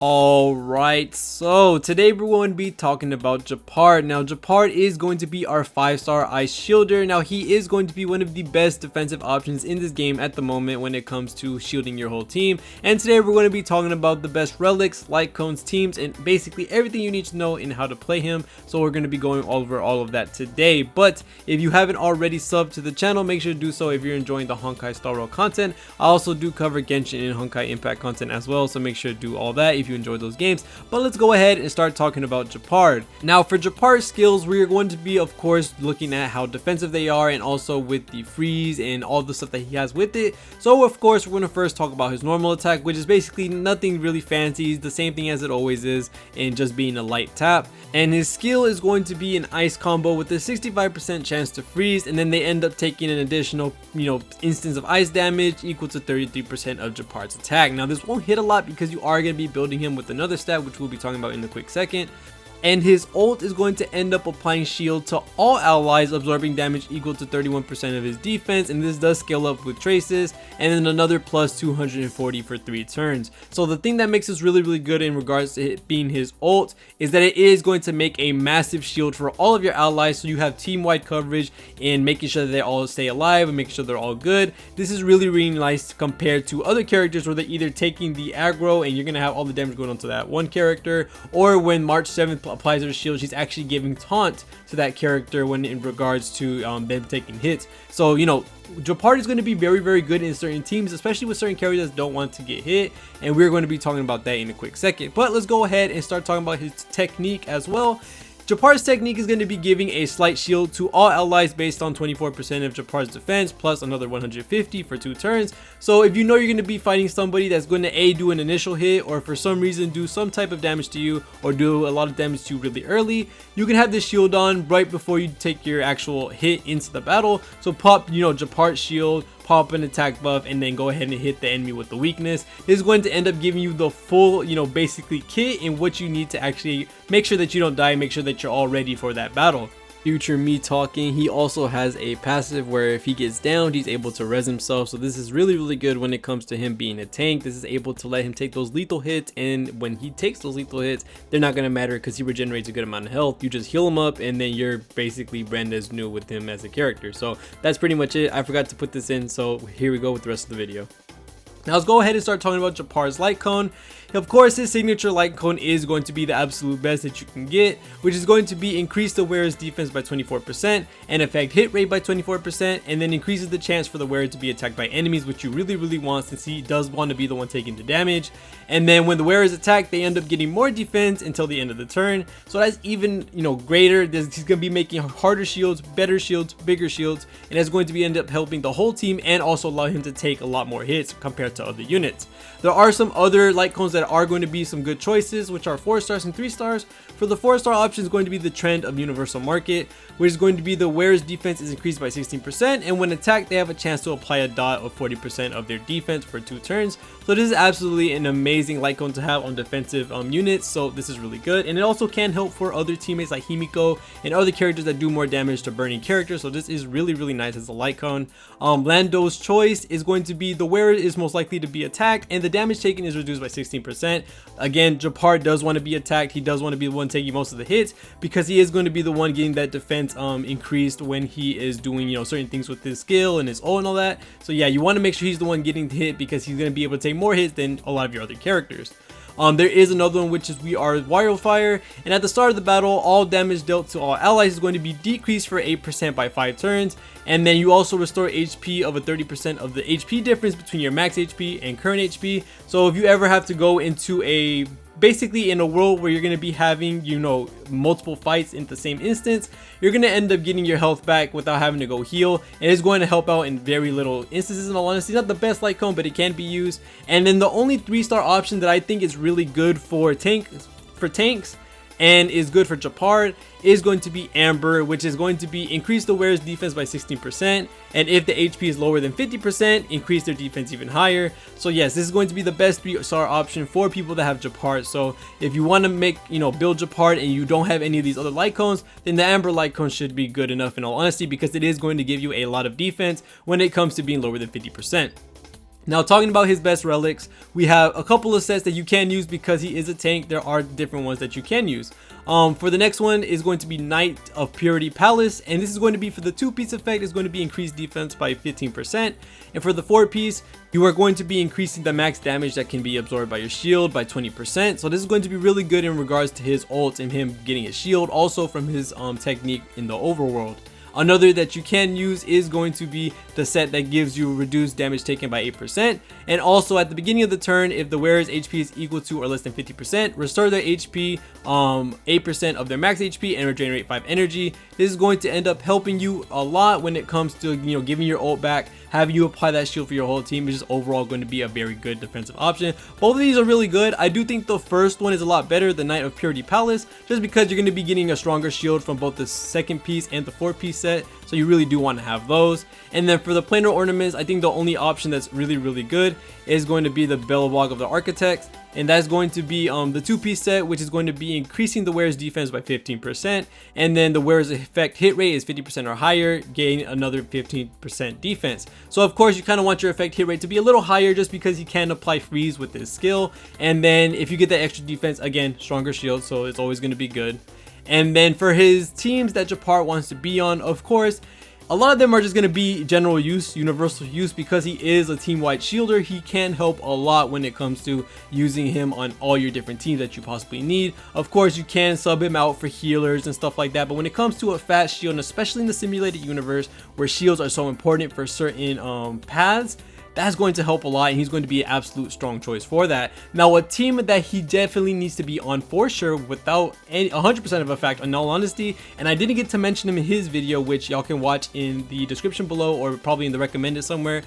Alright, so today we're going to be talking about Gepard. Now Gepard is going to be our 5-star ice shielder. Now he is going to be one of the best defensive options in this game at the moment when it comes to shielding your whole team. And today we're going to be talking about the best relics, light cones, teams, and basically everything you need to know in how to play him. So we're going to be going over all of that today. But if you haven't already subbed to the channel, make sure to do so if you're enjoying the Honkai Star Rail content. I also do cover Genshin and Honkai Impact content as well, so make sure to do all that if you enjoy those games. But let's go ahead and start talking about Gepard. Now for Gepard's skills, we are going to be of course looking at how defensive they are and also with the freeze and all the stuff that he has with it. So of course we're going to first talk about his normal attack, which is basically nothing really fancy, the same thing as it always is, and just being a light tap. And his skill is going to be an ice combo with a 65% chance to freeze, and then they end up taking an additional instance of ice damage equal to 33% of Gepard's attack. Now this won't hit a lot because you are going to be building him with another stat, which we'll be talking about in a quick second. And his ult is going to end up applying shield to all allies, absorbing damage equal to 31% of his defense, and this does scale up with traces, and then another plus 240 for 3 turns. So the thing that makes this really good in regards to it being his ult is that it is going to make a massive shield for all of your allies, so you have team-wide coverage and making sure that they all stay alive and making sure they're all good. This is really nice compared to other characters where they're either taking the aggro and you're going to have all the damage going on to that one character, or when March 7th applies her shield, she's actually giving taunt to that character when in regards to them taking hits. So Gepard is going to be very good in certain teams, especially with certain characters that don't want to get hit, and we're going to be talking about that in a quick second. But let's go ahead and start talking about his technique as well. Gepard's technique is going to be giving a slight shield to all allies based on 24% of Gepard's defense plus another 150 for 2 turns. So if you know you're going to be fighting somebody that's going to do an initial hit, or for some reason do some type of damage to you or do a lot of damage to you really early, you can have this shield on right before you take your actual hit into the battle. So pop Gepard's shield, pop an attack buff, and then go ahead and hit the enemy with the weakness. This is going to end up giving you the full basically kit and what you need to actually make sure that you don't die, make sure that you're all ready for that battle. Future me talking, he also has a passive where if he gets downed, he's able to res himself. So this is really good when it comes to him being a tank. This is able to let him take those lethal hits, and when he takes those lethal hits, they're not going to matter because he regenerates a good amount of health. You just heal him up, and then you're basically brand as new with him as a character. So that's pretty much it. I forgot to put this in, so here we go with the rest of the video. Now let's go ahead and start talking about Gepard's light cone. Of course, his signature light cone is going to be the absolute best that you can get, which is going to be increase the wearer's defense by 24% and affect hit rate by 24%, and then increases the chance for the wearer to be attacked by enemies, which you really want since he does want to be the one taking the damage. And then when the wearer is attacked, they end up getting more defense until the end of the turn. So that's even greater. He's going to be making harder shields, better shields, bigger shields, and it's going to be end up helping the whole team and also allow him to take a lot more hits compared to other units. There are some other light cones that are going to be some good choices, which are 4 stars and 3 stars. For the 4-star option is going to be the Trend of Universal Market, which is going to be the wearer's defense is increased by 16%, and when attacked they have a chance to apply a dot of 40% of their defense for 2 turns. So this is absolutely an amazing light cone to have on defensive units, so this is really good. And it also can help for other teammates like Himiko and other characters that do more damage to burning characters, so this is really nice as a light cone. Lando's choice is going to be the wearer is most likely to be attacked, and the damage taken is reduced by 16%. Again, Gepard does want to be attacked. He does want to be the one taking most of the hits because he is going to be the one getting that defense increased when he is doing certain things with his skill and his ult and all that. So yeah, you want to make sure he's the one getting the hit because he's going to be able to take more hits than a lot of your other characters. There is another one, which is We Are Wildfire, and at the start of the battle, all damage dealt to all allies is going to be decreased for 8% by 5 turns, and then you also restore HP of a 30% of the HP difference between your max HP and current HP. So if you ever have to go into basically in a world where you're going to be having multiple fights in the same instance, you're going to end up getting your health back without having to go heal, and it's going to help out in very little instances. In all honesty, not the best light cone, but it can be used. And then the only 3-star option that I think is really good for tanks and is good for Gepard is going to be Amber, which is going to be increase the wearer's defense by 16%, and if the HP is lower than 50%, increase their defense even higher. So yes, this is going to be the best 3-star option for people that have Gepard. So if you want to make build Gepard and you don't have any of these other light cones, then the Amber light cone should be good enough in all honesty, because it is going to give you a lot of defense when it comes to being lower than 50%. Now, talking about his best relics, we have a couple of sets that you can use because he is a tank. There are different ones that you can use. For the next one is going to be Knight of Purity Palace, and this is going to be for the 2-piece effect. Is going to be increased defense by 15%, and for the 4-piece, you are going to be increasing the max damage that can be absorbed by your shield by 20%. So this is going to be really good in regards to his ult and him getting his shield, also from his technique in the overworld. Another that you can use is going to be the set that gives you reduced damage taken by 8%, and also at the beginning of the turn, if the wearer's HP is equal to or less than 50%, restore their HP 8% of their max HP and regenerate 5 energy. This is going to end up helping you a lot when it comes to, you know, giving your ult back, having you apply that shield for your whole team, which is overall going to be a very good defensive option. Both of these are really good. I do think the first one is a lot better, the Knight of Purity Palace, just because you're going to be getting a stronger shield from both the 2nd piece and the 4-piece set, so you really do want to have those. And then for the planar ornaments, I think the only option that's really good is going to be the Bellwog of the Architects, and that's going to be the 2-piece set, which is going to be increasing the wearer's defense by 15%, and then the wearer's effect hit rate is 50% or higher, gain another 15% defense. So of course you kind of want your effect hit rate to be a little higher, just because you can apply freeze with this skill, and then if you get that extra defense, again, stronger shield, so it's always going to be good. And then for his teams that Gepard wants to be on, of course, a lot of them are just going to be general use, universal use, because he is a team-wide shielder. He can help a lot when it comes to using him on all your different teams that you possibly need. Of course, you can sub him out for healers and stuff like that, but when it comes to a fast shield, and especially in the simulated universe where shields are so important for certain paths, that's going to help a lot, and he's going to be an absolute strong choice for that. Now, a team that he definitely needs to be on for sure, without 100% of a fact, in all honesty, and I didn't get to mention him in his video, which y'all can watch in the description below or probably in the recommended somewhere.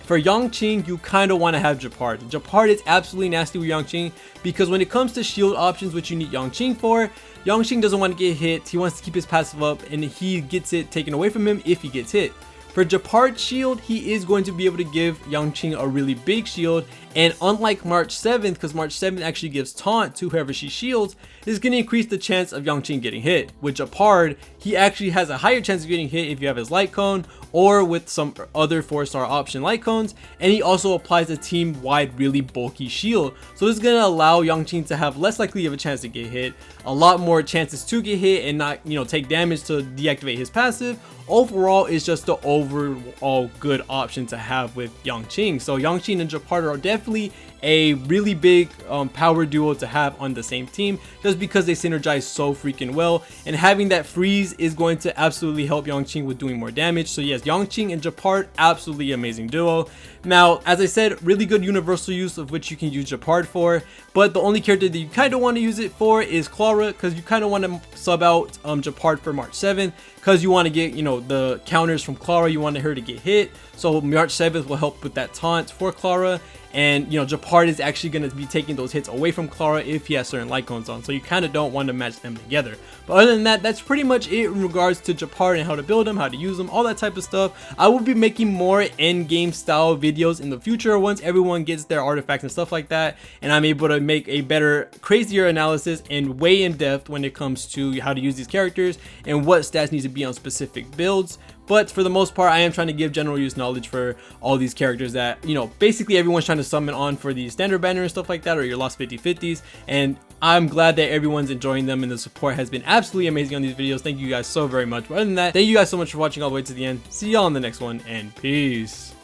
For Yangqing, you kind of want to have Gepard. Gepard is absolutely nasty with Yangqing, because when it comes to shield options, which you need Yangqing for, Yangqing doesn't want to get hit. He wants to keep his passive up, and he gets it taken away from him if he gets hit. For Gepard's shield, he is going to be able to give Yangqing a really big shield, and unlike March 7th, because March 7th actually gives taunt to whoever she shields, is going to increase the chance of Yangqing getting hit. With Gepard, he actually has a higher chance of getting hit if you have his light cone, or with some other 4-star option light cones, and he also applies a team-wide really bulky shield. So this is going to allow Yangqing to have less likely of a chance to get hit, a lot more chances to get hit and not, you know, take damage to deactivate his passive. Overall, it's just the overall good option to have with Yangqing. So Yangqing and Gepard are definitely a really big power duo to have on the same team, just because they synergize so freaking well, and having that freeze is going to absolutely help Yangqing with doing more damage. So yes, Yangqing and Gepard, absolutely amazing duo. Now, as I said, really good universal use of which you can use Gepard for, but the only character that you kind of want to use it for is Clara, because you kind of want to sub out Gepard for March 7th, because you want to get, you know, the counters from Clara. You want her to get hit, so March 7th will help with that taunt for Clara. And, you know, Gepard is actually going to be taking those hits away from Clara if he has certain light cones on, so you kind of don't want to match them together. But other than that, that's pretty much it in regards to Gepard and how to build him, how to use them, all that type of stuff. I will be making more end game style videos in the future once everyone gets their artifacts and stuff like that, and I'm able to make a better, crazier analysis and way in depth when it comes to how to use these characters and what stats need to be on specific builds. But for the most part, I am trying to give general use knowledge for all these characters that, you know, basically everyone's trying to summon on for the standard banner and stuff like that, or your lost 50/50s. And I'm glad that everyone's enjoying them, and the support has been absolutely amazing on these videos. Thank you guys so very much. But other than that, thank you guys so much for watching all the way to the end. See y'all in the next one, and peace.